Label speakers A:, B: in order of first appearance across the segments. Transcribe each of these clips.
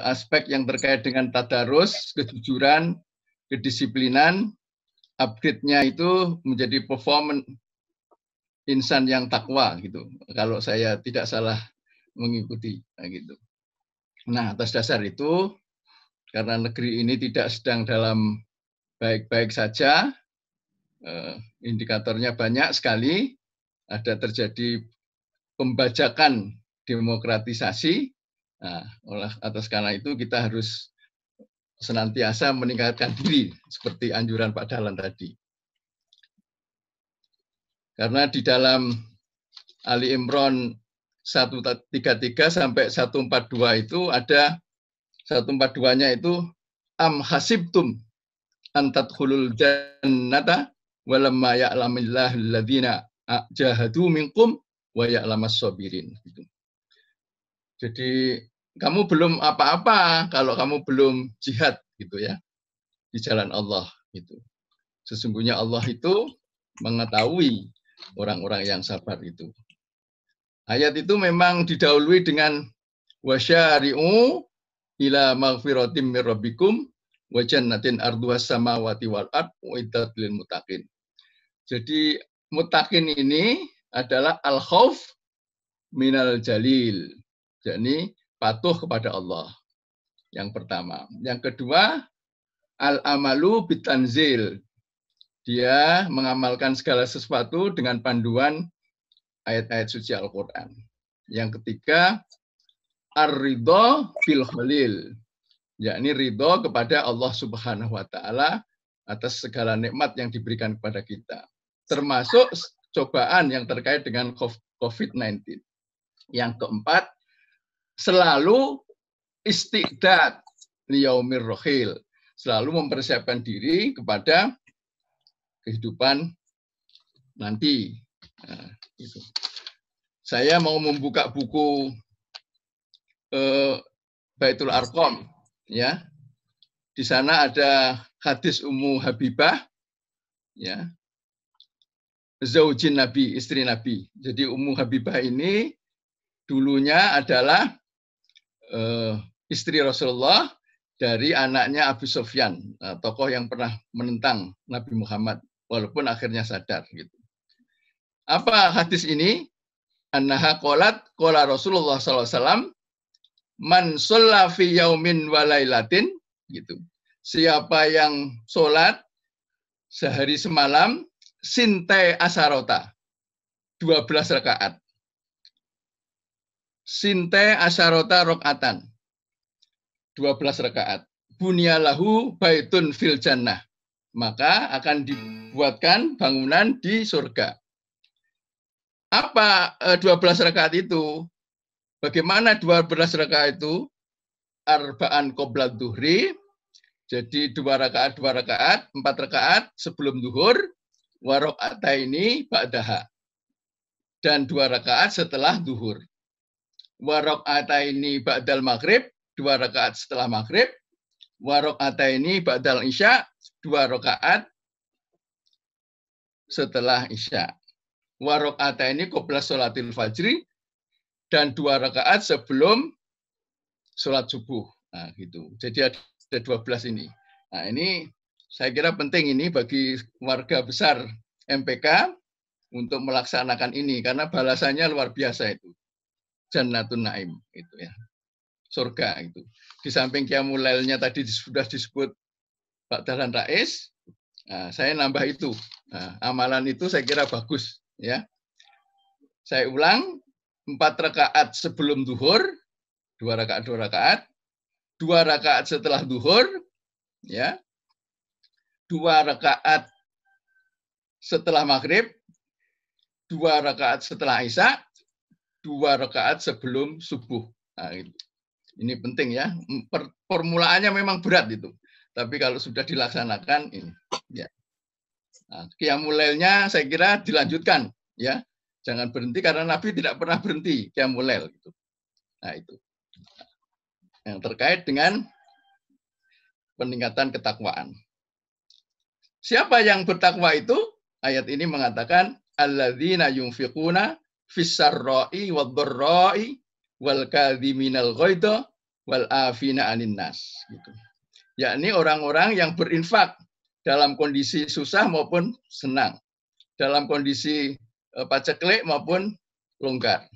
A: aspek yang terkait dengan tadarus, kejujuran, kedisiplinan, upgrade-nya itu menjadi performance insan yang takwa gitu. Kalau saya tidak salah mengikuti gitu. Nah, atas dasar itu karena negeri ini tidak sedang dalam baik-baik saja, indikatornya banyak sekali, ada terjadi pembajakan demokratisasi. Nah, atas karena itu kita harus senantiasa meningkatkan diri seperti anjuran Pak Dahlan tadi. Karena di dalam Ali Imran 133 sampai 142 itu ada 142-nya itu am hasibtum an tadkhulul jannata walamma ya'lamillahu alladzina jahadu minkum wa ya'lamas sabirin. Jadi kamu belum apa-apa kalau kamu belum jihad gitu ya di jalan Allah gitu. Sesungguhnya Allah itu mengetahui orang-orang yang sabar itu. Ayat itu memang didahului dengan wasyari'u ila maghfiratim mir rabbikum wa jannatin arduhas samawati wal ard uiddat lil muttaqin. Jadi muttaqin ini adalah al-khauf minal jalil. Jadi patuh kepada Allah. Yang pertama. Yang kedua, al-amalu bitanzil. Dia mengamalkan segala sesuatu dengan panduan ayat-ayat suci Al-Quran. Yang ketiga, ar-ridho bil khalil. Yakni ridho kepada Allah Subhanahu wa Ta'ala atas segala nikmat yang diberikan kepada kita. Termasuk cobaan yang terkait dengan COVID-19. Yang keempat, selalu istiqdad liyaumir rohil. Selalu mempersiapkan diri kepada kehidupan nanti. Nah, itu. Saya mau membuka buku Baitul Arqam, ya. Di sana ada hadis Ummu Habibah, ya. Zaujin Nabi, istri Nabi. Jadi Ummu Habibah ini dulunya adalah istri Rasulullah dari anaknya Abu Sufyan, tokoh yang pernah menentang Nabi Muhammad, walaupun akhirnya sadar gitu. Apa hadis ini? Annaha qalat qala Rasulullah sallallahu alaihi wasallam man shalla fi yaumin wa lailatin gitu. Siapa yang sholat sehari semalam sintai asarota 12 rakaat. Sintai asarota rakaatan 12 rakaat. Bunyalahu baitun fil jannah. Maka akan dibuatkan bangunan di surga. Apa 12 rakaat itu? Bagaimana 12 rakaat itu? Arba'an qoblat duhri. Jadi 2 rakaat, 4 rakaat sebelum duhur. Wa rakaataini ba'daha. Dan 2 rakaat setelah duhur. Wa rakaataini ba'dal maghrib. 2 rakaat setelah maghrib. Wa rakaataini ba'dal isya. 2 rakaat setelah isya. Wa rakaataini qabla sholatil fajri. Dan 2 rakaat sebelum sholat subuh. Nah, gitu. Jadi ada 12 ini. Nah, ini saya kira penting ini bagi warga besar MPK untuk melaksanakan ini karena balasannya luar biasa itu. Jannatun Naim itu ya. Surga itu. Di samping Qiyamul Lailnya tadi sudah disebut Pak Dahlan Rais, nah, saya nambah itu. Nah, amalan itu saya kira bagus ya. Saya ulang 4 rakaat sebelum duhur, 2 rakaat, 2 rakaat, 2 rakaat setelah duhur, ya, 2 rakaat setelah maghrib, 2 rakaat setelah isya, 2 rakaat sebelum subuh. Nah, ini penting ya. Formulaannya memang berat itu, tapi kalau sudah dilaksanakan ini, ya. Nah, Qiyamul Lailnya saya kira dilanjutkan, ya. Jangan berhenti karena Nabi tidak pernah berhenti Qiyamul Lail gitu. Nah, itu. Yang terkait dengan peningkatan ketakwaan. Siapa yang bertakwa itu? Ayat ini mengatakan alladzina yunfiquna fis-sarra'i wad-dharra'i wal kadhiminal ghaidha wal afina 'anin nas gitu. Yakni orang-orang yang berinfak dalam kondisi susah maupun senang, dalam kondisi paceklik maupun longgar.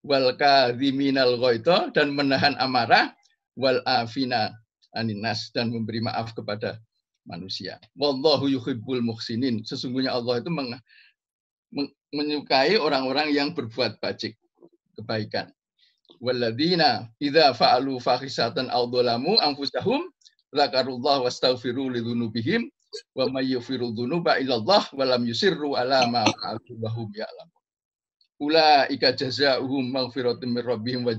A: Wal kadhiminal ghaidha, dan menahan amarah, wal afina 'anin nas, dan memberi maaf kepada manusia. Wallahu yuhibbul muhsinin. Sesungguhnya Allah itu menyukai orang-orang yang berbuat baik, kebaikan. Walladzina idza fa'alu fahisatan aw dzalamu anfusahum dzakarullah wastaghfiru lidzunubihim wa may yaghfiru dzunuba illallah wa lam yusirru ala ma fa'alu wa hum ya'lamun. Ulaika jazaohum maghfiratun mir rabbihim wa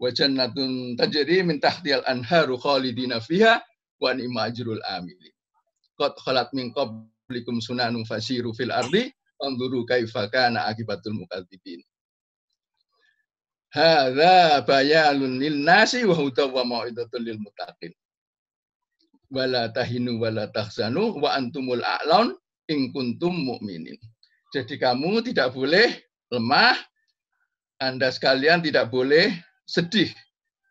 A: jannatun tajri min tahtihal anharu khalidina fiha wa ni'ma ajrul amilin. Qad khalat min qablikum sunanun fasiru fil ardi anzuru kaifa kana akibatul mukadzibin. Hadza bayanun lin nasi wa hudaw wa mau'izatul lil muttaqin. Wala tahinu wala tahzanu wa antumul a'laun in kuntum mu'minin. Jadi kamu tidak boleh lemah, Anda sekalian tidak boleh sedih.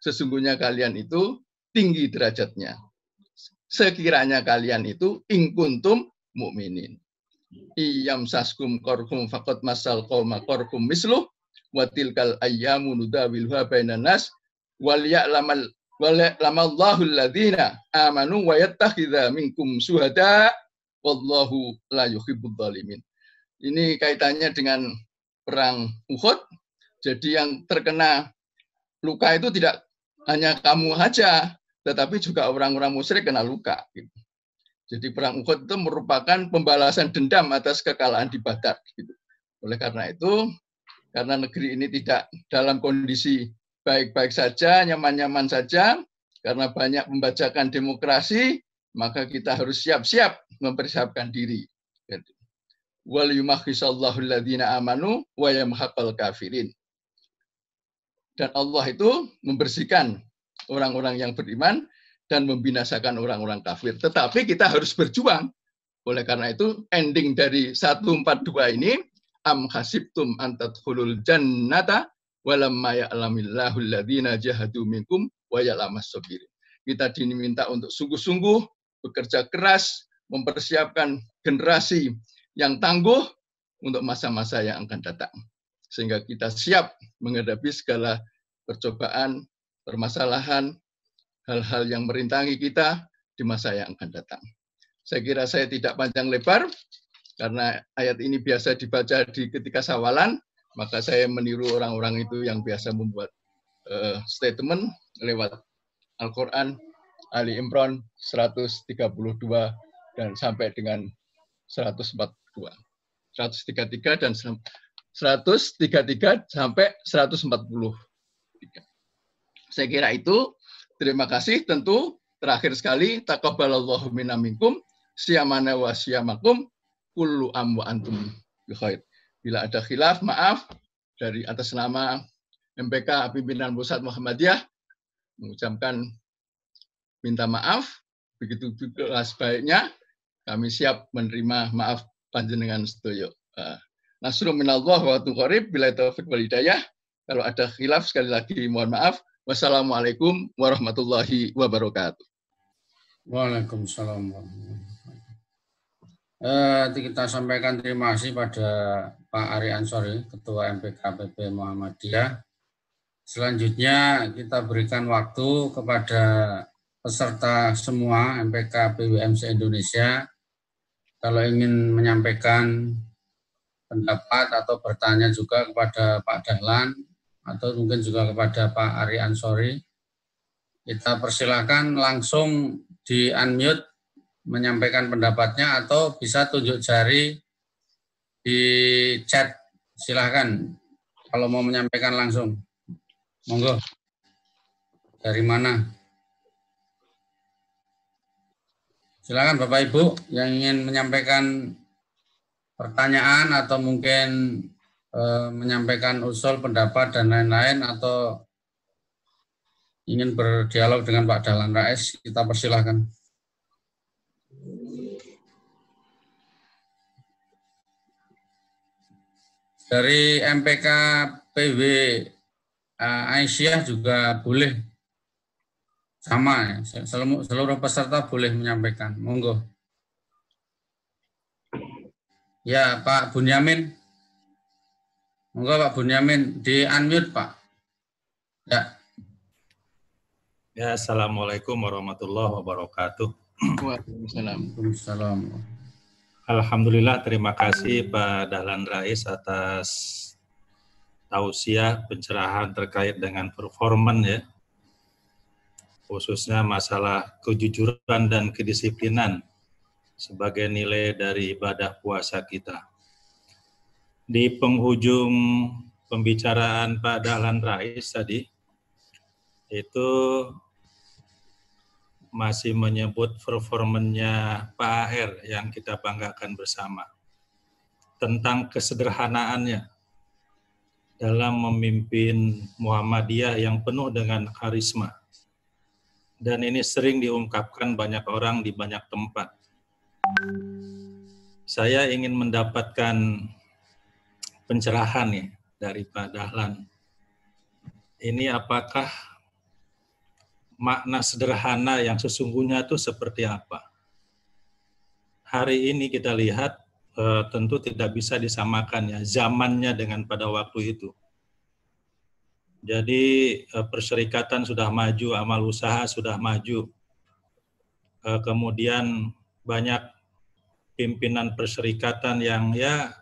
A: Sesungguhnya kalian itu tinggi derajatnya. Sekiranya kalian itu in kuntum mu'minin. Iyam saskum qarhum faqad masal qauma qarhum misluh wa tilkal ayyamu nudawiluha bainan nas wal ya'lamallahu alladhina amanu wa yattakhidha minkum syuhada wallahu la yuhibbudz zalimin. Ini kaitannya dengan perang Uhud. Jadi yang terkena luka itu tidak hanya kamu saja, tetapi juga orang-orang musyrik kena luka. Jadi perang Uhud itu merupakan pembalasan dendam atas kekalahan di Badar. Oleh karena itu, karena negeri ini tidak dalam kondisi baik-baik saja, nyaman-nyaman saja, karena banyak pembajakan demokrasi, maka kita harus siap-siap mempersiapkan diri. Wal yumahhisallahu alladziina amanu wa yamhaqal kafirin. Dan Allah itu membersihkan orang-orang yang beriman dan membinasakan orang-orang kafir. Tetapi kita harus berjuang. Oleh karena itu, ending dari 142 ini, am hasibtum an tadkhulul jannata walamma ya'lamillahu alladziina jahadu minkum wa ya'lamas sabirin. Kita diminta untuk sungguh-sungguh bekerja keras, mempersiapkan generasi yang tangguh untuk masa-masa yang akan datang. Sehingga kita siap menghadapi segala percobaan, permasalahan, hal-hal yang merintangi kita di masa yang akan datang. Saya kira saya tidak panjang lebar, karena ayat ini biasa dibaca di ketika sawalan, maka saya meniru orang-orang itu yang biasa membuat statement lewat Al-Quran, Ali Imran 132 dan sampai dengan 142. 133 dan 133 sampai 140. Saya kira itu. Terima kasih. Tentu terakhir sekali, taqabbalallahu minna minkum siyamana wa siyamakum kullu am wa antum bi khair. Bila ada khilaf, maaf, dari atas nama MPK Pimpinan Pusat Muhammadiyah mengucapkan minta maaf. Begitu juga sebaiknya kami siap menerima maaf panjenengan sedaya. Nasrun minallah wa tuqarib bila taufik wal hidayah. Kalau ada khilaf sekali lagi mohon maaf. Wassalamualaikum warahmatullahi wabarakatuh.
B: Waalaikumsalam warahmatullahi wabarakatuh. Kita sampaikan terima kasih pada Pak Ari Ansori, Ketua MPKPP Muhammadiyah. Selanjutnya kita berikan waktu kepada peserta semua MPK PWMC Indonesia. Kalau ingin menyampaikan pendapat atau bertanya juga kepada Pak Dahlan, atau mungkin juga kepada Pak Ari Ansori, kita persilahkan langsung di unmute menyampaikan pendapatnya atau bisa tunjuk jari di chat. Silahkan kalau mau menyampaikan langsung. Monggo. Dari mana? Silahkan Bapak Ibu yang ingin menyampaikan pertanyaan atau mungkin menyampaikan usul, pendapat, dan lain-lain, atau ingin berdialog dengan Pak Dahlan Rais, kita persilahkan. Dari MPK PW Aisyah juga boleh Sama ya, seluruh peserta boleh menyampaikan. Monggo. Ya, Pak Bunyamin. Monggo Pak Bunyamin, di-unmute Pak. Ya.
C: Ya, Assalamualaikum warahmatullahi wabarakatuh.
A: Waalaikumsalam.
B: Waalaikumsalam.
C: Alhamdulillah, terima kasih Pak Dahlan Rais atas tausiah pencerahan terkait dengan performan ya, khususnya masalah kejujuran dan kedisiplinan sebagai nilai dari ibadah puasa kita. Di penghujung pembicaraan Pak Dahlan Rais tadi, itu masih menyebut performannya Pak AR yang kita banggakan bersama. Tentang kesederhanaannya dalam memimpin Muhammadiyah yang penuh dengan karisma. Dan ini sering diungkapkan banyak orang di banyak tempat. Saya ingin mendapatkan pencerahan nih dari Pak Dahlan. Ini apakah makna sederhana yang sesungguhnya itu seperti apa? Hari ini kita lihat tentu tidak bisa disamakan ya zamannya dengan pada waktu itu. Jadi perserikatan sudah maju, amal usaha sudah maju. Kemudian banyak pimpinan perserikatan yang ya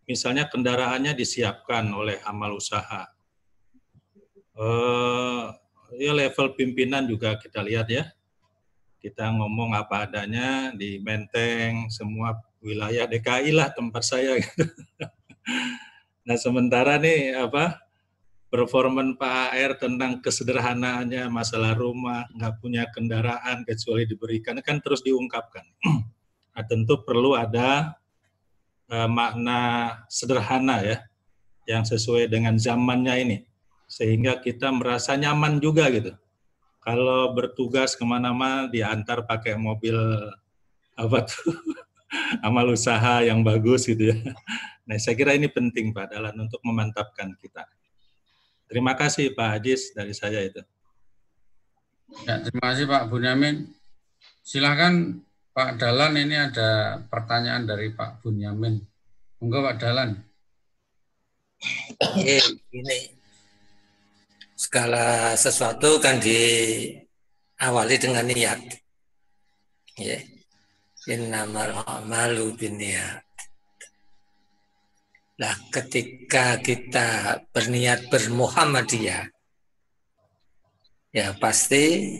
C: misalnya kendaraannya disiapkan oleh amal usaha. Ya level pimpinan juga kita lihat ya. Kita ngomong apa adanya di Menteng, semua wilayah DKI lah tempat saya. Nah sementara nih performan Pak AR tentang kesederhanaannya, masalah rumah, nggak punya kendaraan kecuali diberikan, kan terus diungkapkan. Nah, tentu perlu ada makna sederhana ya, yang sesuai dengan zamannya ini, sehingga kita merasa nyaman juga gitu. Kalau bertugas kemana-mana diantar pakai mobil amal usaha yang bagus gitu ya. Nah saya kira ini penting Pak Dahlan untuk memantapkan kita. Terima kasih Pak Ajis dari saya itu.
B: Ya, terima kasih Pak Bunyamin. Silakan Pak Dahlan, ini ada pertanyaan dari Pak Bunyamin. Monggo Pak Dahlan.
D: Ini segala sesuatu kan diawali dengan niat. Ya. Innamal a'malu binniyat. Nah, ketika kita berniat bermuhammadiyah, ya pasti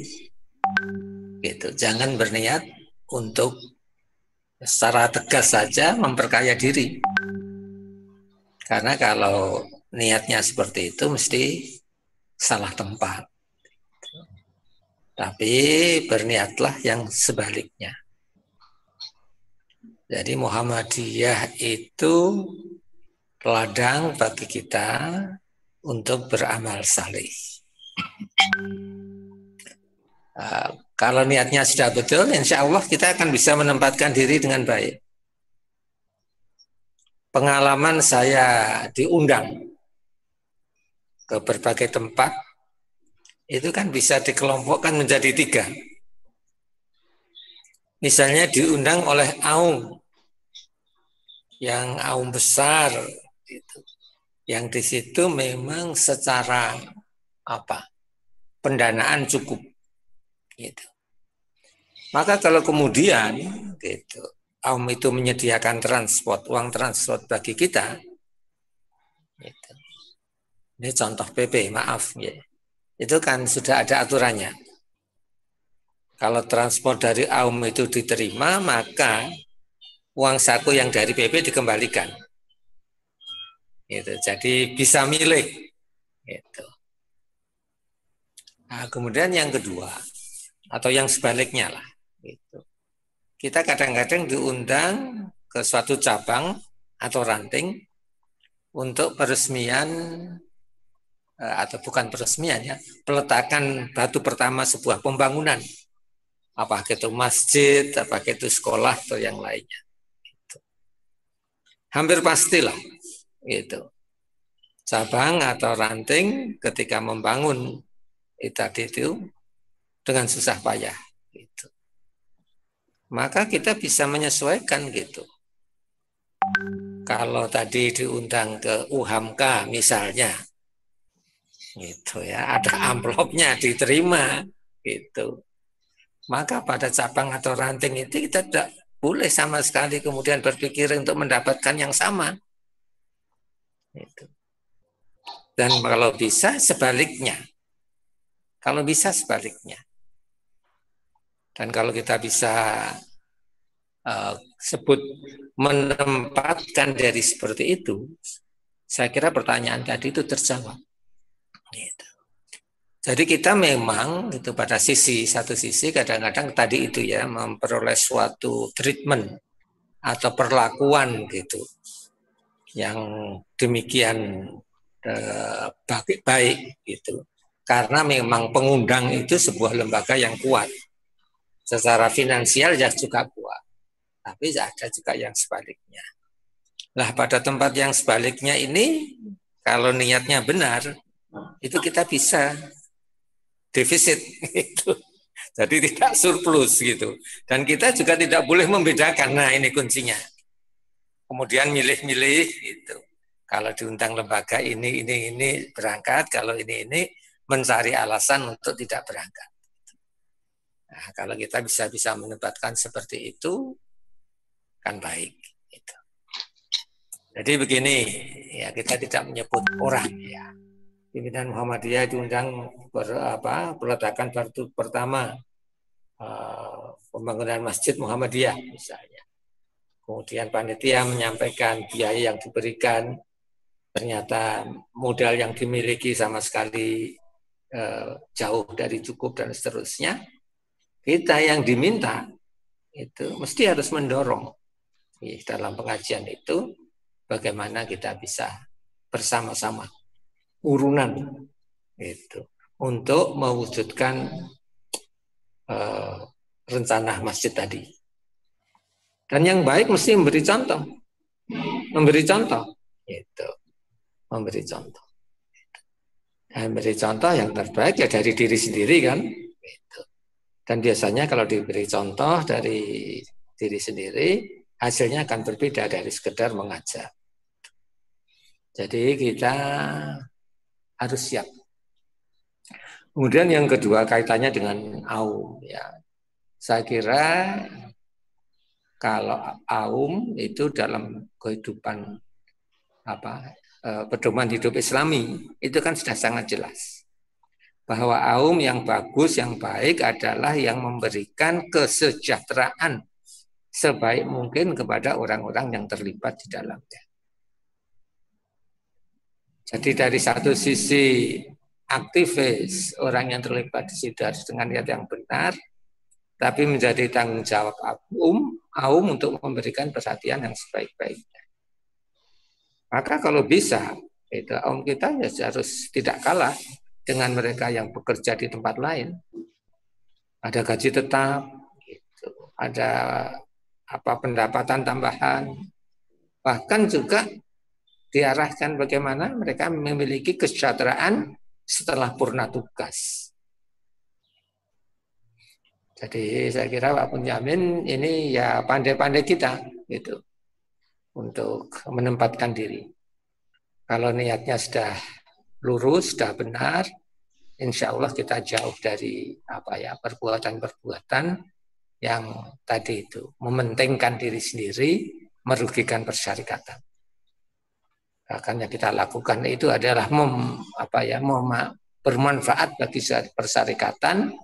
D: gitu. Jangan berniat untuk secara tegas saja memperkaya diri. Karena kalau niatnya seperti itu mesti salah tempat. Tapi berniatlah yang sebaliknya. Jadi Muhammadiyah itu ladang bagi kita untuk beramal saleh. Kalau niatnya sudah betul, insya Allah kita akan bisa menempatkan diri dengan baik. Pengalaman saya diundang ke berbagai tempat, itu kan bisa dikelompokkan menjadi 3. Misalnya diundang oleh Aum, yang Aum besar, gitu. Yang di situ memang secara pendanaan cukup, gitu. Maka kalau kemudian gitu, Aum itu menyediakan transport, uang transport bagi kita, gitu. Ini contoh PP, maaf, ya. Itu kan sudah ada aturannya. Kalau transport dari Aum itu diterima, maka uang saku yang dari PP dikembalikan. Gitu. Jadi bisa milih. Gitu. Nah, kemudian yang kedua, atau yang sebaliknya lah. Gitu. Kita kadang-kadang diundang ke suatu cabang atau ranting untuk peresmian, atau bukan peresmian ya, peletakan batu pertama sebuah pembangunan. Apakah itu masjid, apakah itu sekolah atau yang lainnya. Gitu. Hampir pastilah gitu. Cabang atau ranting ketika membangun tadi itu dengan susah payah gitu. Maka kita bisa menyesuaikan gitu. Kalau tadi diundang ke UHAMKA misalnya, gitu ya, ada amplopnya diterima, gitu. Maka pada cabang atau ranting itu kita tidak boleh sama sekali kemudian berpikir untuk mendapatkan yang sama. Gitu. Dan kalau bisa sebaliknya, Dan kalau kita bisa sebut menempatkan dari seperti itu, saya kira pertanyaan tadi itu terjawab. Gitu. Jadi kita memang itu pada satu sisi kadang-kadang tadi itu ya memperoleh suatu treatment atau perlakuan gitu yang demikian baik gitu. Karena memang pengundang itu sebuah lembaga yang kuat. Secara finansial ya juga kuat. Tapi ada juga yang sebaliknya. Nah, pada tempat yang sebaliknya ini kalau niatnya benar, itu kita bisa defisit gitu. Jadi tidak surplus gitu. Dan kita juga tidak boleh membedakan. Nah, ini kuncinya. Kemudian milih-milih gitu. Kalau diundang lembaga ini berangkat, kalau ini mencari alasan untuk tidak berangkat. Nah, kalau kita bisa menempatkan seperti itu, kan baik. Gitu. Jadi begini, ya kita tidak menyebut orang ya. Pimpinan Muhammadiyah diundang peletakan batu pertama pembangunan Masjid Muhammadiyah misalnya. Kemudian panitia menyampaikan biaya yang diberikan, ternyata modal yang dimiliki sama sekali jauh dari cukup dan seterusnya. Kita yang diminta itu mesti harus mendorong dalam pengajian itu bagaimana kita bisa bersama-sama urunan itu untuk mewujudkan rencana masjid tadi. Dan yang baik mesti memberi contoh itu, memberi contoh. Dan memberi contoh yang terbaik ya dari diri sendiri kan. Gitu. Dan biasanya kalau diberi contoh dari diri sendiri, hasilnya akan berbeda dari sekedar mengajar. Jadi kita harus siap. Kemudian yang kedua kaitannya dengan aum ya. Saya kira kalau aum itu dalam kehidupan pedoman hidup Islami itu kan sudah sangat jelas bahwa aum yang bagus, yang baik adalah yang memberikan kesejahteraan sebaik mungkin kepada orang-orang yang terlibat di dalamnya. Jadi dari satu sisi aktivis, orang yang terlibat di situ harus dengan niat yang benar, tapi menjadi tanggung jawab aum untuk memberikan perhatian yang sebaik-baiknya. Maka kalau bisa, itu aum kita ya harus tidak kalah dengan mereka yang bekerja di tempat lain. Ada gaji tetap, gitu. Ada pendapatan tambahan, bahkan juga diarahkan bagaimana mereka memiliki kesejahteraan setelah purna tugas. Jadi saya kira Pak Bunyamin ini ya pandai-pandai kita gitu untuk menempatkan diri. Kalau niatnya sudah lurus, sudah benar, insya Allah kita jauh dari perbuatan-perbuatan yang tadi itu mementingkan diri sendiri, merugikan persyarikatan. Bahkan yang kita lakukan itu adalah bermanfaat bagi persyarikatan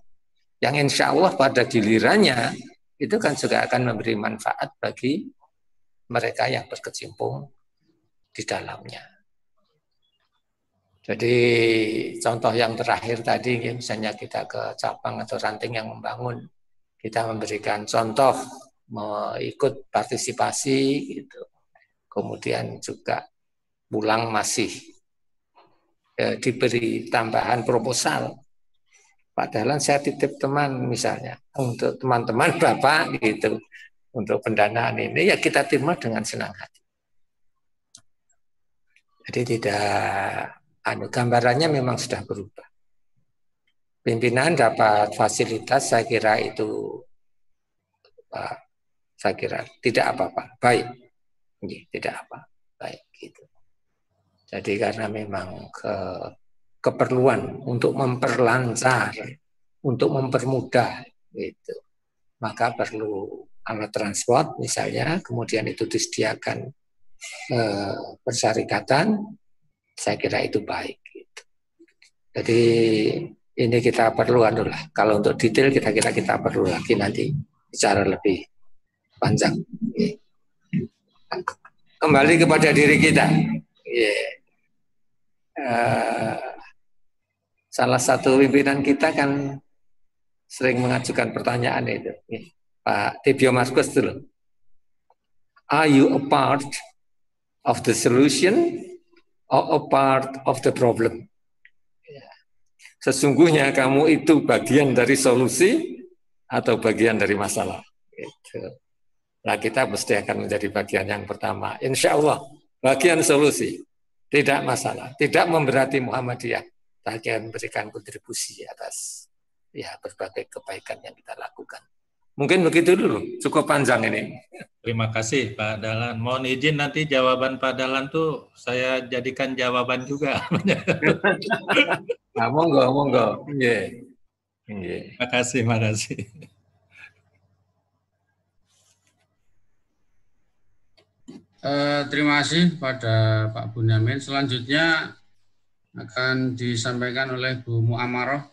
D: yang insya Allah pada gilirannya itu kan juga akan memberi manfaat bagi mereka yang berkecimpung di dalamnya. Jadi contoh yang terakhir tadi, misalnya kita ke cabang atau ranting yang membangun, kita memberikan contoh, ikut partisipasi, gitu. Kemudian juga pulang masih diberi tambahan proposal. Padahal saya titip teman misalnya, untuk teman-teman Bapak gitu, untuk pendanaan ini, ya kita terima dengan senang hati. Jadi tidak... gambarannya memang sudah berubah. Pimpinan dapat fasilitas, saya kira itu, saya kira tidak apa-apa, baik, tidak apa, baik gitu. Jadi karena memang keperluan untuk memperlancar, untuk mempermudah, gitu, maka perlu alat transport misalnya, kemudian itu disediakan persyarikatan, saya kira itu baik. Gitu. Jadi ini kita perlu lah. Kalau untuk detail kita perlu lagi nanti bicara lebih panjang. Kembali kepada diri kita. Salah satu pimpinan kita kan sering mengajukan pertanyaan itu, Pak Tibio Markus dulu. Are you a part of the solution or a part of the problem? Sesungguhnya kamu itu bagian dari solusi atau bagian dari masalah. Gitu. Nah, kita mesti akan menjadi bagian yang pertama. Insya Allah, bagian solusi. Tidak masalah. Tidak memberati Muhammadiyah. Bagian memberikan kontribusi atas berbagai kebaikan yang kita lakukan. Mungkin begitu dulu. Cukup panjang ini.
C: Terima kasih Pak Dahlan. Mohon izin nanti jawaban Pak Dahlan tuh saya jadikan jawaban juga.
D: Nah, monggo.
C: Makasih.
B: Terima kasih pada Pak Bunyamin. Selanjutnya akan disampaikan oleh Bu Muamaroh,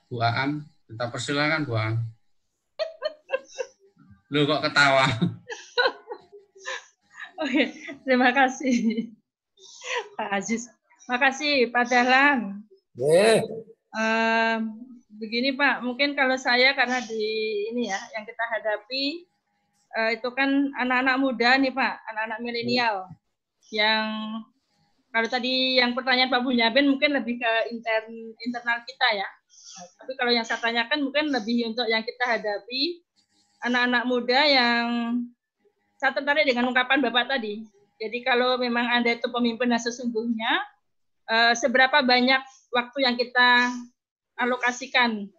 B: Bu Aam. Kita persilakan Bu Aam. Lu kok ketawa?
E: Oke, terima kasih Pak Aziz. Makasih Pak Dahlan. Begini Pak, mungkin kalau saya karena di ini ya yang kita hadapi itu kan anak-anak muda nih Pak, anak-anak milenial yang kalau tadi yang pertanyaan Pak Bunyamin mungkin lebih ke internal kita ya. Tapi kalau yang saya tanyakan mungkin lebih untuk yang kita hadapi anak-anak muda yang saya tertarik dengan ungkapan Bapak tadi. Jadi kalau memang Anda itu pemimpin yang sesungguhnya, seberapa banyak waktu yang kita alokasikan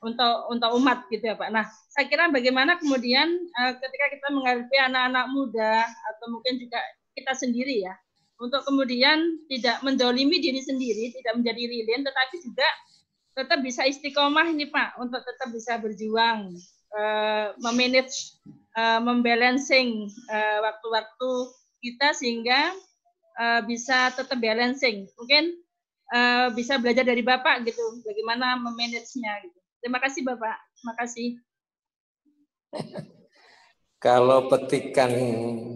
E: untuk umat gitu ya Pak. Nah, saya kira bagaimana kemudian ketika kita menghadapi anak-anak muda atau mungkin juga kita sendiri ya, untuk kemudian tidak mendolimi diri sendiri, tidak menjadi lilin, tetapi juga tetap bisa istiqomah ini Pak, untuk tetap bisa berjuang, memanage, membalancing waktu-waktu kita sehingga bisa tetap balancing. Mungkin bisa belajar dari Bapak gitu, bagaimana memanage-nya gitu. Terima kasih Bapak, terima kasih.
D: Kalau petikan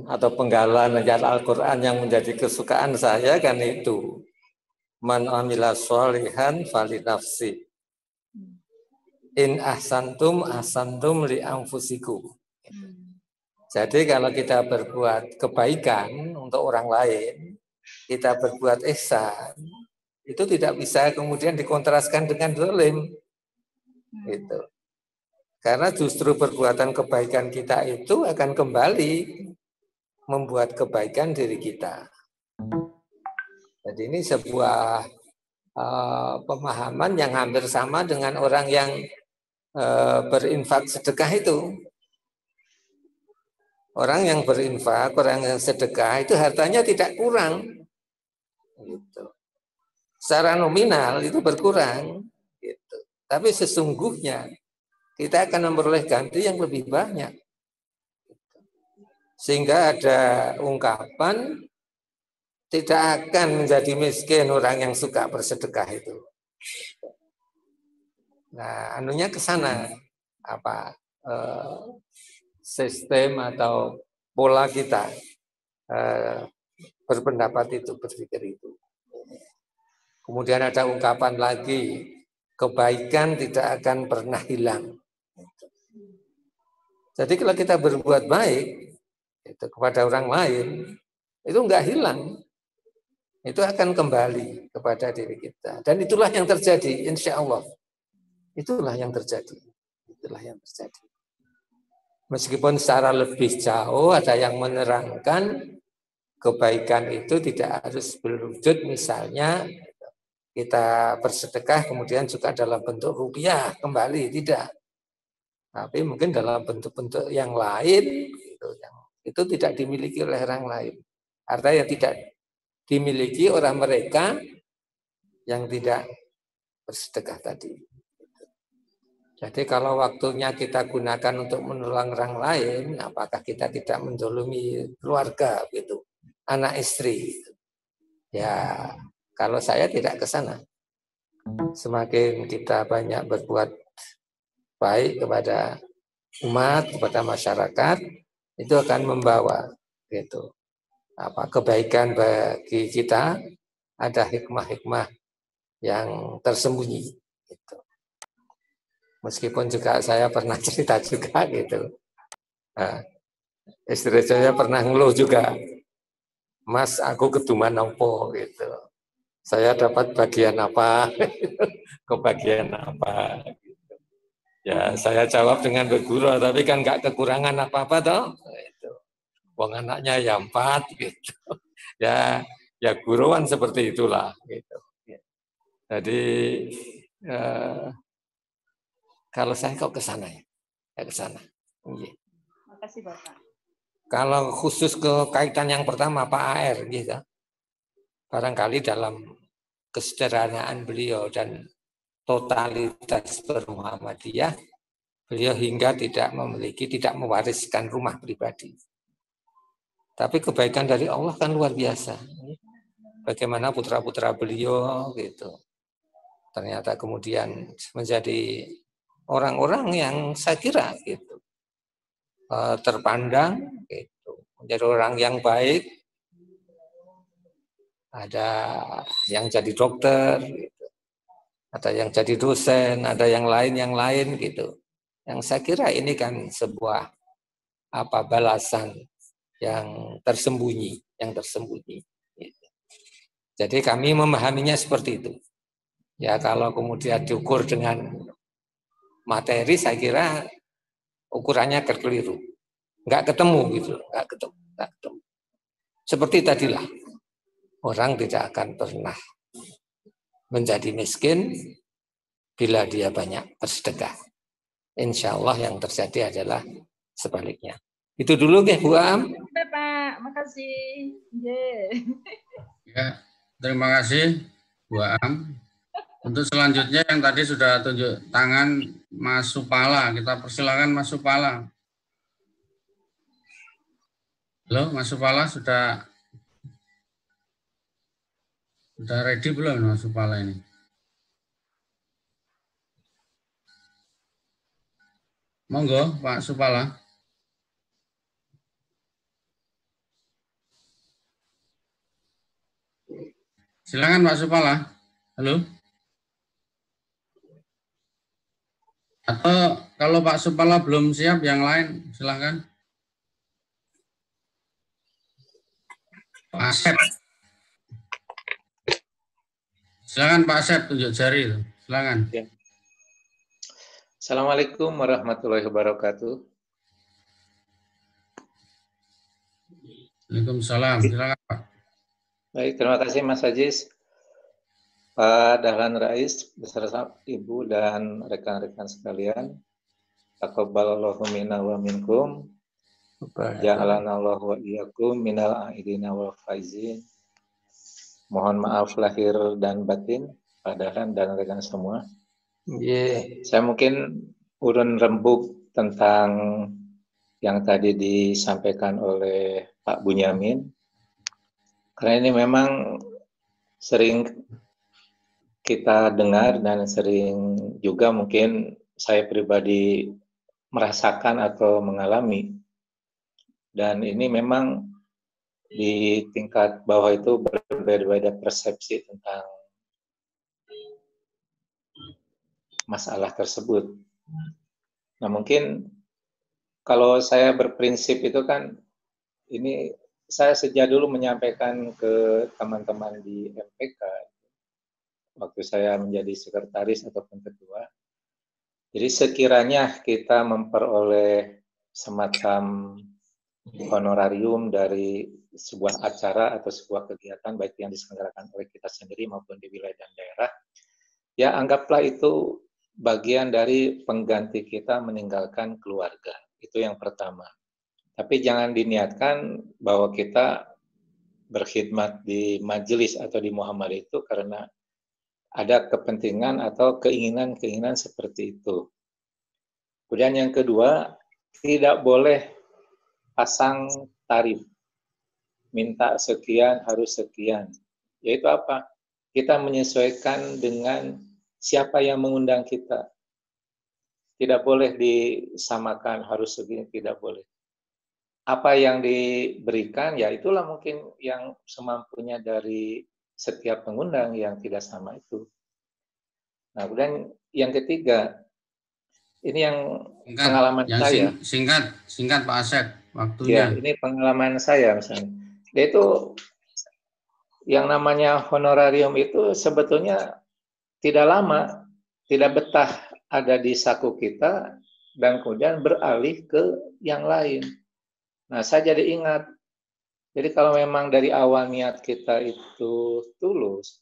D: atau penggalan ayat Al-Quran yang menjadi kesukaan saya kan itu, man amila sholihan fali nafsi, in ahsantum ahsantum li anfusikum. Jadi kalau kita berbuat kebaikan untuk orang lain, kita berbuat ihsan, itu tidak bisa kemudian dikontraskan dengan zalim. Gitu. Karena justru perbuatan kebaikan kita itu akan kembali membuat kebaikan diri kita. Jadi ini sebuah pemahaman yang hampir sama dengan orang yang berinfak sedekah itu. Orang yang berinfak, orang yang sedekah itu hartanya tidak kurang. Gitu. Secara nominal itu berkurang. Gitu. Tapi sesungguhnya kita akan memperoleh ganti yang lebih banyak. Sehingga ada ungkapan tidak akan menjadi miskin orang yang suka bersedekah itu. Nah, anunya ke sana sistem atau pola kita berpendapat itu, berpikir itu. Kemudian ada ungkapan lagi, kebaikan tidak akan pernah hilang. Jadi kalau kita berbuat baik itu kepada orang lain, itu enggak hilang. Itu akan kembali kepada diri kita. Dan itulah yang terjadi, insya Allah. Itulah yang terjadi. Itulah yang terjadi. Meskipun secara lebih jauh ada yang menerangkan kebaikan itu tidak harus berwujud misalnya kita bersedekah kemudian juga dalam bentuk rupiah kembali, tidak. Tapi mungkin dalam bentuk-bentuk yang lain, gitu, yang itu tidak dimiliki oleh orang lain. Artinya yang tidak dimiliki oleh mereka yang tidak bersedekah tadi. Jadi kalau waktunya kita gunakan untuk menolong orang lain, apakah kita tidak menzalimi keluarga, gitu, anak istri? Ya, kalau saya tidak ke sana. Semakin kita banyak berbuat baik kepada umat, kepada masyarakat, itu akan membawa, gitu, kebaikan bagi kita. Ada hikmah-hikmah yang tersembunyi. Gitu. Meskipun juga saya pernah cerita juga, gitu. Nah, istri saya pernah ngeluh juga, Mas, aku keduman nopo, gitu. Saya dapat bagian apa, kebagian apa. Gitu. Ya, saya jawab dengan bergurau, tapi kan nggak kekurangan apa-apa toh. Gitu. Wong anaknya ya 4, gitu. Ya guruan seperti itulah, gitu. Jadi kalau saya kok ke sana ya, ke sana.
E: Terima kasih Bapak.
D: Kalau khusus ke kaitan yang pertama Pak AR, gitu. Barangkali dalam kesederhanaan beliau dan totalitas bermuhammadiyah, beliau hingga tidak mewariskan rumah pribadi. Tapi kebaikan dari Allah kan luar biasa. Bagaimana putra-putra beliau, gitu. Ternyata kemudian menjadi orang-orang yang saya kira, gitu, terpandang, gitu, menjadi orang yang baik. Ada yang jadi dokter, gitu. Ada yang jadi dosen, ada yang lain, gitu. Yang saya kira ini kan sebuah balasan yang tersembunyi, Gitu. Jadi kami memahaminya seperti itu. Ya kalau kemudian diukur dengan materi, saya kira ukurannya keliru, nggak ketemu, gitu, nggak ketemu. Seperti tadilah, orang tidak akan pernah menjadi miskin bila dia banyak bersedekah. Insya Allah yang terjadi adalah sebaliknya. Itu dulu ya Bu Am.
E: Pak, makasih.
B: Ya, terima kasih Bu Am. Untuk selanjutnya yang tadi sudah tunjuk tangan Mas Supala, kita persilakan Mas Supala. Halo Mas Supala, sudah ready belum Mas Supala ini? Monggo Pak Supala. Silakan Pak Supala. Halo. Atau kalau Pak Supala belum siap, yang lain silakan. Pak Asep. Silakan Pak Asep, tunjuk jari. Silakan.
F: Ya. Assalamualaikum warahmatullahi wabarakatuh.
B: Waalaikumsalam. Silakan Pak.
F: Baik, terima kasih Mas Ajis, Pak Dahlan Rais, beserta Ibu dan rekan-rekan sekalian. Taqabbalallahu minna wa minkum. Ja'alanallahu wa iyyakum minal aidina wal faizin. Mohon maaf lahir dan batin, Pak Dahlan dan rekan semua. Saya mungkin urun rembuk tentang yang tadi disampaikan oleh Pak Bunyamin. Karena ini memang sering kita dengar dan sering juga mungkin saya pribadi merasakan atau mengalami. Dan ini memang di tingkat bawah itu berbeda-beda persepsi tentang masalah tersebut. Nah mungkin kalau saya berprinsip itu kan, ini saya sejak dulu menyampaikan ke teman-teman di MPK, waktu saya menjadi sekretaris ataupun ketua. Jadi sekiranya kita memperoleh semacam honorarium dari sebuah acara atau sebuah kegiatan baik yang diselenggarakan oleh kita sendiri maupun di wilayah dan daerah, ya anggaplah itu bagian dari pengganti kita meninggalkan keluarga. Itu yang pertama. Tapi jangan diniatkan bahwa kita berkhidmat di majelis atau di Muhammadiyah itu karena ada kepentingan atau keinginan-keinginan seperti itu. Kemudian yang kedua, tidak boleh pasang tarif. Minta sekian, harus sekian. Yaitu apa? Kita menyesuaikan dengan siapa yang mengundang kita. Tidak boleh disamakan, harus segini, tidak boleh. Apa yang diberikan, ya itulah mungkin yang semampunya dari setiap pengundang yang tidak sama itu. Nah, kemudian yang ketiga, ini yang pengalaman saya.
B: Singkat Pak Asep, waktunya.
F: Ya, ini pengalaman saya misalnya. Yaitu yang namanya honorarium itu sebetulnya tidak lama, tidak betah ada di saku kita dan kemudian beralih ke yang lain. Nah, saya jadi ingat. Jadi kalau memang dari awal niat kita itu tulus,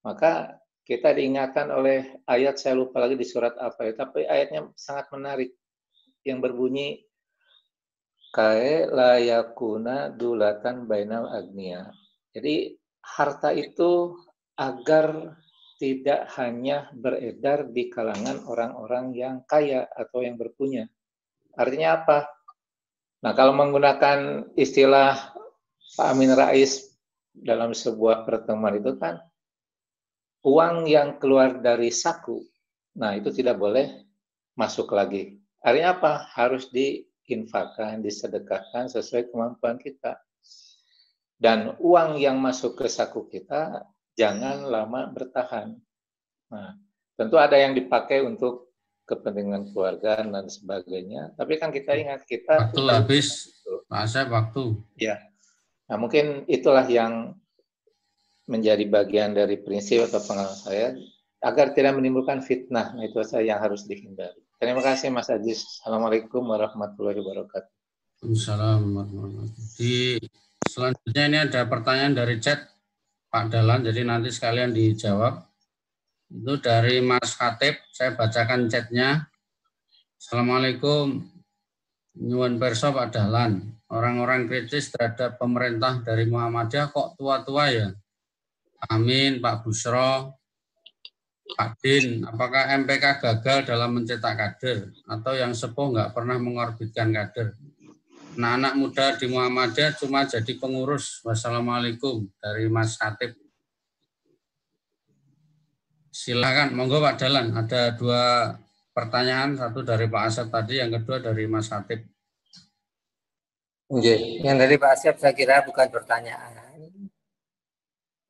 F: maka kita diingatkan oleh ayat, saya lupa lagi di surat apa ya, tapi ayatnya sangat menarik yang berbunyi kae layakuna dulatan bainal agniya. Jadi harta itu agar tidak hanya beredar di kalangan orang-orang yang kaya atau yang berpunya. Artinya apa? Nah, kalau menggunakan istilah Pak Amin Rais dalam sebuah pertemuan itu kan uang yang keluar dari saku, nah itu tidak boleh masuk lagi. Artinya apa? Harus diinfakkan, disedekahkan sesuai kemampuan kita. Dan uang yang masuk ke saku kita jangan lama bertahan. Nah, tentu ada yang dipakai untuk kepentingan keluarga dan sebagainya. Tapi kan kita ingat kita
B: waktu habis, Pak Asep, waktu.
F: Ya. Nah, mungkin itulah yang menjadi bagian dari prinsip atau pengalaman saya agar tidak menimbulkan fitnah. Nah, itu saja yang harus dihindari. Terima kasih Mas Aziz. Assalamualaikum warahmatullahi wabarakatuh.
B: Assalamualaikum. Selanjutnya ini ada pertanyaan dari chat Pak Dahlan, jadi nanti sekalian dijawab. Itu dari Mas Khatib, saya bacakan chatnya. Assalamualaikum, nyuwun pirsa Pak Dahlan. Orang-orang kritis terhadap pemerintah dari Muhammadiyah kok tua-tua ya? Amin, Pak Busro, Pak Din, apakah MPK gagal dalam mencetak kader? Atau yang sepuh nggak pernah mengorbitkan kader? Anak-anak muda di Muhammadiyah cuma jadi pengurus. Wassalamualaikum, dari Mas Khatib. Silakan, monggo Pak Dahlan. Ada dua pertanyaan, satu dari Pak Asep tadi, yang kedua dari Mas Khatib.
D: Yang dari Pak Asep saya kira bukan pertanyaan.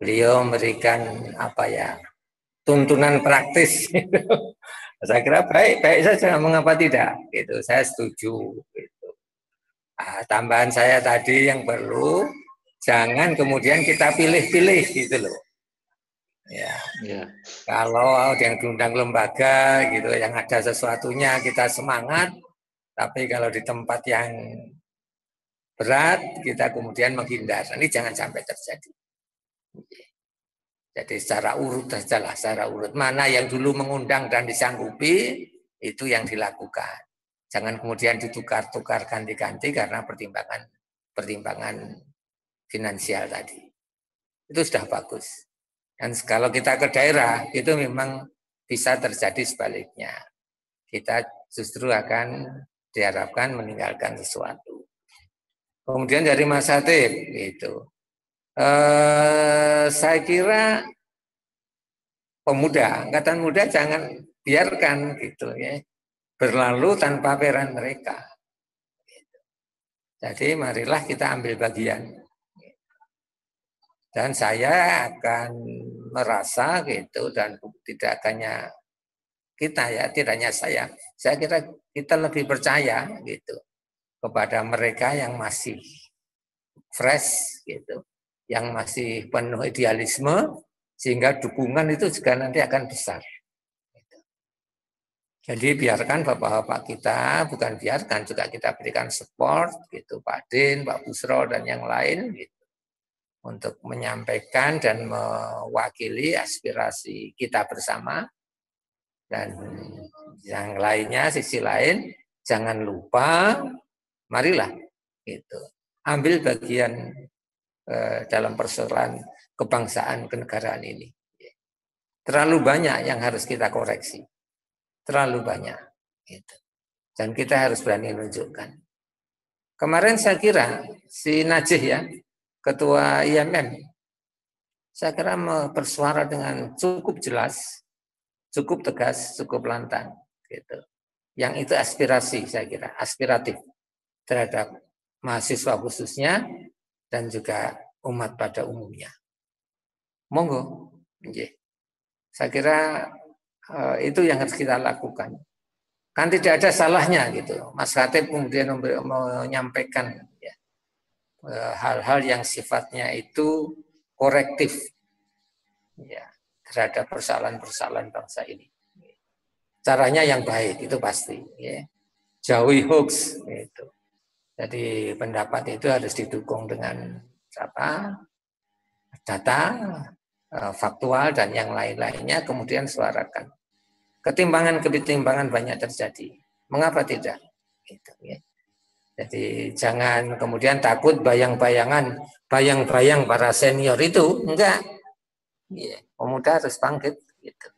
D: Beliau memberikan tuntunan praktis. Saya kira baik saja, mengapa tidak? Gitu, saya setuju. Gitu. Nah, tambahan saya tadi yang perlu jangan kemudian kita pilih-pilih gitu loh. Ya. Kalau yang diundang lembaga gitu, yang ada sesuatunya kita semangat, tapi kalau di tempat yang berat kita kemudian menghindar. Ini jangan sampai terjadi. Jadi secara urut sajalah, secara urut mana yang dulu mengundang dan disanggupi itu yang dilakukan. Jangan kemudian ditukar-tukar ganti-ganti karena pertimbangan finansial tadi. Itu sudah bagus. Dan kalau kita ke daerah itu memang bisa terjadi sebaliknya. Kita justru akan diharapkan meninggalkan sesuatu. Kemudian dari Mas Hatib gitu. Saya kira pemuda, angkatan muda jangan biarkan gitu ya berlalu tanpa peran mereka. Jadi marilah kita ambil bagian. Dan saya akan merasa gitu dan tidak hanya kita ya, tidak hanya saya kira kita lebih percaya gitu kepada mereka yang masih fresh gitu, yang masih penuh idealisme, sehingga dukungan itu juga nanti akan besar. Jadi biarkan bapak-bapak kita, bukan biarkan, juga kita berikan support gitu, Pak Din, Pak Busro dan yang lain gitu. untuk menyampaikan dan mewakili aspirasi kita bersama. Dan yang lainnya, sisi lain, jangan lupa, marilah gitu, ambil bagian dalam persoalan kebangsaan kenegaraan ini. Terlalu banyak yang harus kita koreksi, terlalu banyak. Gitu. Dan kita harus berani menunjukkan. Kemarin saya kira si Najih ya, Ketua IMM, saya kira bersuara dengan cukup jelas, cukup tegas, cukup lantang, gitu. Yang itu aspirasi, saya kira aspiratif terhadap mahasiswa khususnya dan juga umat pada umumnya. Monggo, saya kira itu yang harus kita lakukan. Kan tidak ada salahnya gitu. Mas Khatib kemudian menyampaikan ya, hal-hal yang sifatnya itu korektif ya, terhadap persoalan-persoalan bangsa ini. Caranya yang baik itu pasti. Ya. Jauhi hoax. Gitu. Jadi pendapat itu harus didukung dengan data, faktual dan yang lain-lainnya, kemudian suarakan. Ketimbangan-ketimbangan banyak terjadi. Mengapa tidak? Gitu, ya. Jadi jangan kemudian takut bayang-bayang para senior itu, enggak. Ya, pemuda harus bangkit. Gitu.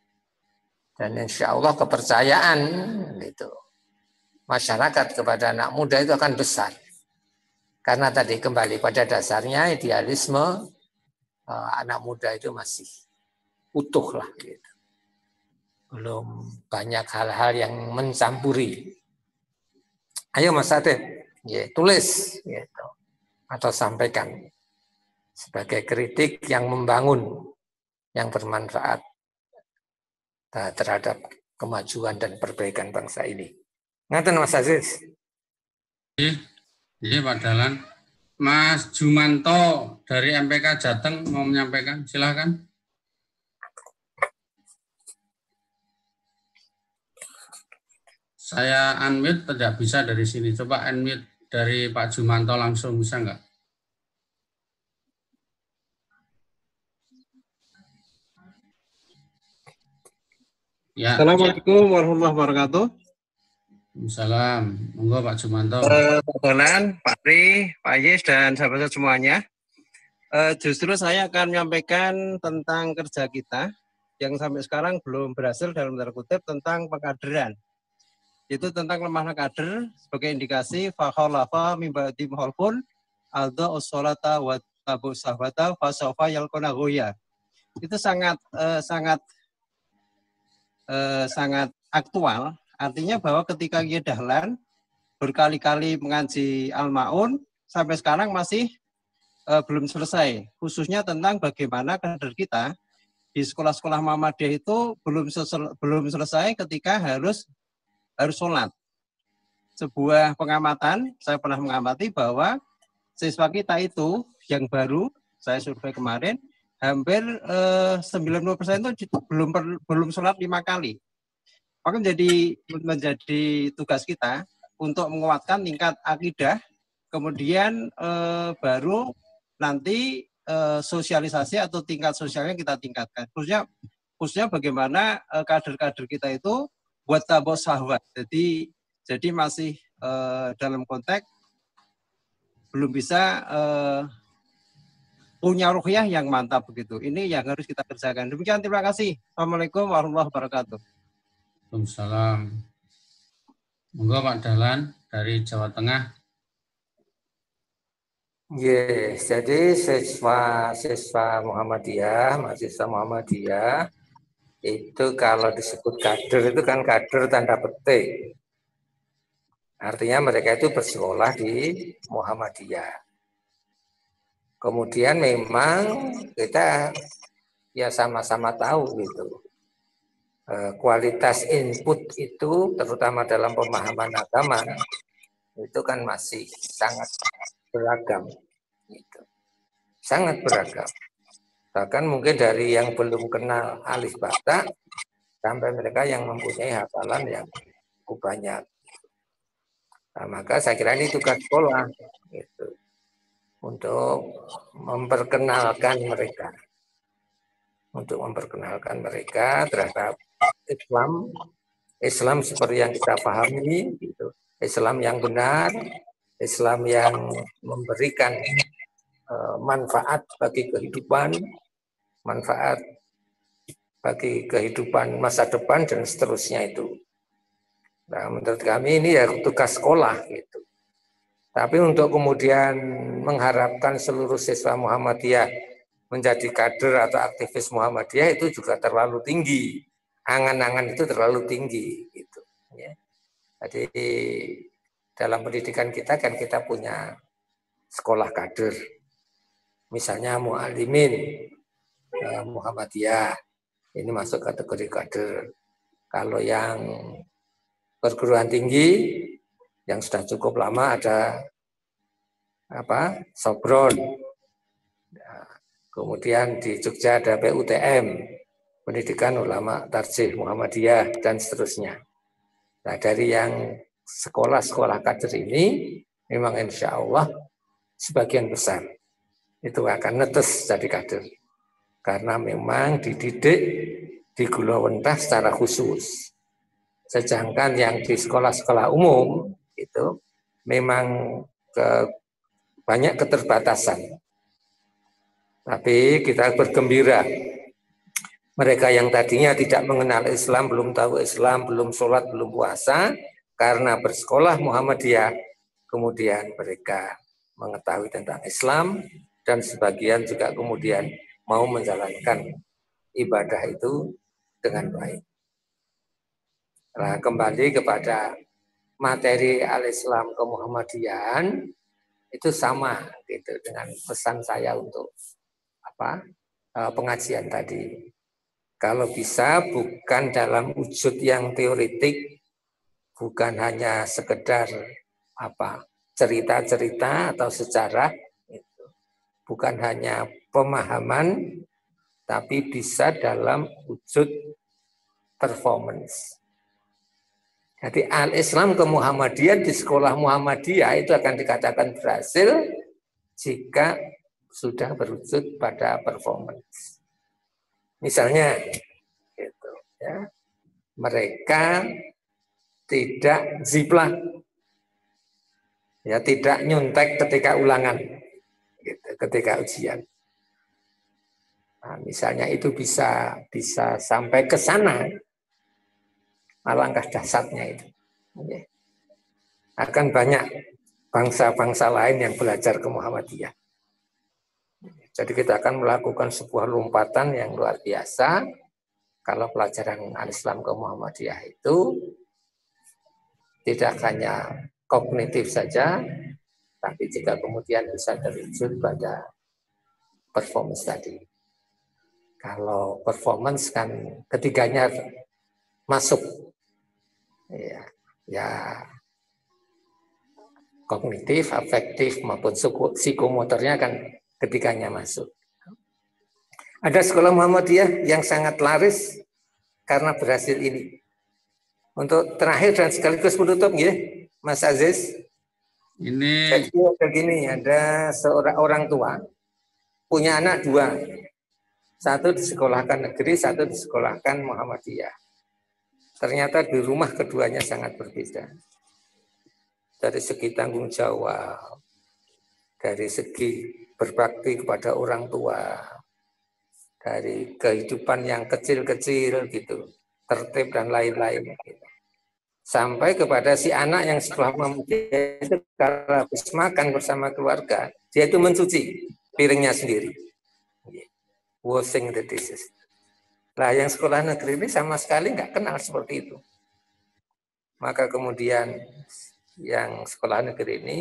D: Dan insya Allah kepercayaan gitu, masyarakat kepada anak muda itu akan besar. Karena tadi kembali pada dasarnya idealisme anak muda itu masih utuh lah. Gitu. Belum banyak hal-hal yang mencampuri. Ayo Mas Atep, ya, tulis gitu, atau sampaikan sebagai kritik yang membangun, yang bermanfaat terhadap kemajuan dan perbaikan bangsa ini. Ngaten Mas Aziz.
B: Iya Pak Dahlan. Mas Jumanto dari MPK Jateng mau menyampaikan, silakan. Saya unmute tidak bisa dari sini. Coba unmute dari Pak Jumanto langsung, bisa enggak? Ya.
G: Assalamualaikum warahmatullahi wabarakatuh.
B: Salam. Monggo Pak Jumanto.
G: Pak Donan, Pak Pri, Pak Yis, dan sahabat semuanya. Justru saya akan menyampaikan tentang kerja kita yang sampai sekarang belum berhasil dalam tanda kutip tentang pengkaderan. Itu tentang lemahnya kader sebagai indikasi fakholafa mimba'di muhalfun alda ussolata wa tabu sahwata fasofa yalkona goya. Itu sangat aktual. Artinya bahwa ketika Kiai Dahlan berkali-kali mengaji Al-Ma'un sampai sekarang masih belum selesai. Khususnya tentang bagaimana kader kita di sekolah-sekolah Muhammadiyah itu belum selesai ketika harus sholat. Sebuah pengamatan, saya pernah mengamati bahwa siswa kita itu yang baru, saya survei kemarin, hampir 90% itu belum sholat 5 kali. Maka menjadi tugas kita untuk menguatkan tingkat akidah, kemudian baru nanti sosialisasi atau tingkat sosialnya kita tingkatkan. Khususnya bagaimana kader-kader kita itu buat tabok sahwat. Jadi masih dalam konteks belum bisa punya ruhiyah yang mantap begitu. Ini yang harus kita kerjakan. Demikian, terima kasih. Assalamualaikum warahmatullahi wabarakatuh.
B: Waalaikumsalam. Monggo Pak Dahlan dari Jawa Tengah.
D: Yes, jadi siswa Muhammadiyah, mahasiswa Muhammadiyah itu kalau disebut kader itu kan kader tanda petik. Artinya mereka itu bersekolah di Muhammadiyah. Kemudian memang kita ya sama-sama tahu gitu. Kualitas input itu terutama dalam pemahaman agama itu kan masih sangat beragam. Gitu. Sangat beragam. Bahkan mungkin dari yang belum kenal alif bata sampai mereka yang mempunyai hafalan yang cukup banyak. Nah, maka saya kira ini tugas sekolah. Gitu. untuk memperkenalkan mereka terhadap Islam seperti yang kita pahami, gitu. Islam yang benar, Islam yang memberikan manfaat bagi kehidupan masa depan dan seterusnya itu. Nah, menurut kami ini ya tugas sekolah gitu. Tapi untuk kemudian mengharapkan seluruh siswa Muhammadiyah menjadi kader atau aktivis Muhammadiyah itu juga terlalu tinggi. Angan-angan itu terlalu tinggi gitu. Ya. Jadi dalam pendidikan kita kan kita punya sekolah kader. Misalnya mu'alimin Muhammadiyah. Ini masuk kategori kader. Kalau yang perguruan tinggi yang sudah cukup lama ada Sobron. Kemudian di Jogja ada PUTM, Pendidikan Ulama Tarjih Muhammadiyah dan seterusnya. Nah, dari yang sekolah-sekolah kader ini memang insya Allah sebagian besar itu akan netes jadi kader. Karena memang dididik di Gulawentah secara khusus. Sedangkan yang di sekolah-sekolah umum itu memang banyak keterbatasan. Tapi kita bergembira. Mereka yang tadinya tidak mengenal Islam, belum tahu Islam, belum sholat, belum puasa, karena bersekolah Muhammadiyah, kemudian mereka mengetahui tentang Islam, dan sebagian juga kemudian mau menjalankan ibadah itu dengan baik. Nah, kembali kepada materi al-Islam kemuhammadiyahan itu sama gitu dengan pesan saya untuk pengajian tadi. Kalau bisa bukan dalam wujud yang teoretik, bukan hanya sekedar cerita-cerita atau sejarah, gitu. Bukan hanya pemahaman, tapi bisa dalam wujud performance. Jadi al-Islam kemuhammadiyahan di sekolah Muhammadiyah itu akan dikatakan berhasil jika sudah berwujud pada performance. Misalnya, gitu, ya, mereka tidak ziplah, ya, tidak nyuntek ketika ulangan, gitu, ketika ujian. Nah, misalnya itu bisa sampai ke sana. Alangkah dahsyatnya itu. Akan banyak bangsa-bangsa lain yang belajar ke Muhammadiyah. Jadi kita akan melakukan sebuah lompatan yang luar biasa kalau pelajaran al-Islam ke Muhammadiyah itu tidak hanya kognitif saja, tapi juga kemudian bisa terwujud pada performance tadi. Kalau performance kan ketiganya masuk, ya kognitif, afektif maupun psikomotornya kan ketiganya masuk. Ada sekolah Muhammadiyah yang sangat laris karena berhasil ini. Untuk terakhir dan sekaligus menutup, ya, Mas Aziz.
B: Ini
D: jadi begini, ada seorang orang tua punya anak dua. Satu disekolahkan negeri, satu disekolahkan Muhammadiyah. Ternyata di rumah keduanya sangat berbeda. Dari segi tanggung jawab, dari segi berbakti kepada orang tua, dari kehidupan yang kecil-kecil gitu, tertib dan lain-lain. Gitu. Sampai kepada si anak yang setelah Muhammadiyah itu kalau habis makan bersama keluarga, dia itu mencuci piringnya sendiri. Washing the dishes. Nah, yang sekolah negeri ini sama sekali nggak kenal seperti itu. Maka kemudian yang sekolah negeri ini,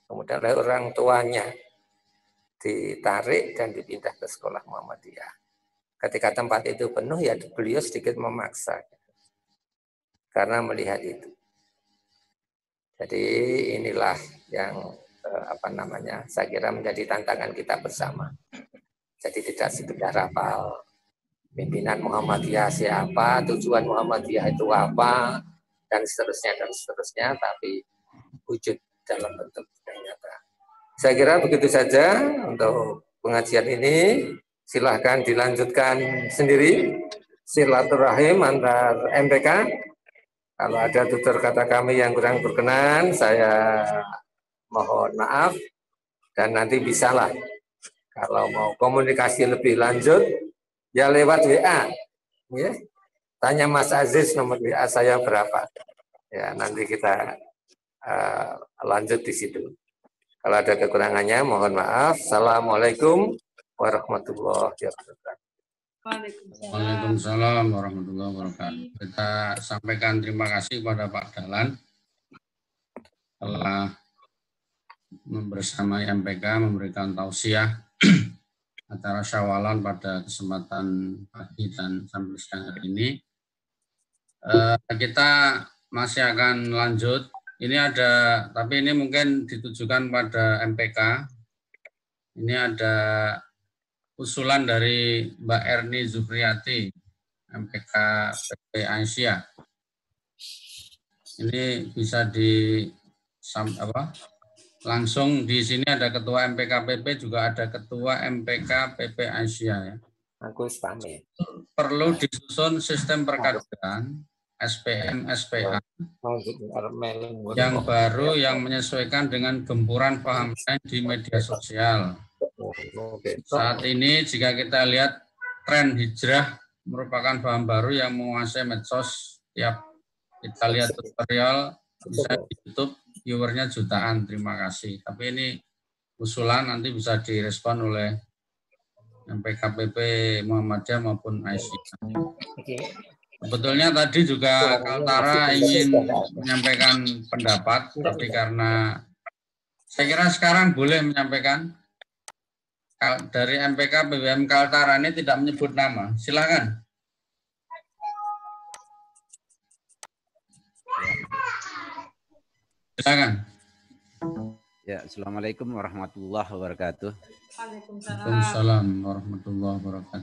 D: kemudian orang tuanya ditarik dan dipindah ke sekolah Muhammadiyah. Ketika tempat itu penuh, ya beliau sedikit memaksa karena melihat itu. Jadi inilah yang saya kira menjadi tantangan kita bersama. Jadi tidak sekedar hafal pimpinan Muhammadiyah siapa, tujuan Muhammadiyah itu apa, dan seterusnya, tapi wujud dalam bentuk yang nyata. Saya kira begitu saja untuk pengajian ini. Silahkan dilanjutkan sendiri silaturahim antar MPK. Kalau ada tutur kata kami yang kurang berkenan, saya mohon maaf. Dan nanti bisalah kalau mau komunikasi lebih lanjut, ya lewat WA. Ya. Tanya Mas Aziz nomor WA saya berapa. Ya, nanti kita lanjut di situ. Kalau ada kekurangannya, mohon maaf. Assalamualaikum warahmatullahi wabarakatuh.
B: Waalaikumsalam warahmatullahi wabarakatuh. Kita sampaikan terima kasih kepada Pak Dahlan telah bersamai MPK memberikan tausiah acara Syawalan pada kesempatan pagi dan sampai siang hari ini. Kita masih akan lanjut. Ini ada, tapi ini mungkin ditujukan pada MPK. Ini ada usulan dari Mbak Erni Zupriyati, MPK PP Aisyah. Ini bisa langsung di sini ada Ketua MPK PP, juga ada Ketua MPK PP Aisyah. Ya. Perlu disusun sistem perkaderan SPM, SPA yang baru yang menyesuaikan dengan gempuran paham di media sosial. Saat ini jika kita lihat tren hijrah merupakan paham baru yang menguasai medsos. Tiap kita lihat tutorial bisa di YouTube, viewernya jutaan. Terima kasih. Tapi ini usulan nanti bisa direspon oleh MPKPP Muhammadiyah maupun Aisyah. Sebetulnya tadi juga Kaltara ingin menyampaikan pendapat, tapi karena saya kira sekarang boleh menyampaikan dari MPK BBM Kaltara ini tidak menyebut nama. Silakan. Silakan.
H: Ya, Assalamualaikum warahmatullahi wabarakatuh.
B: Waalaikumsalam warahmatullahi wabarakatuh.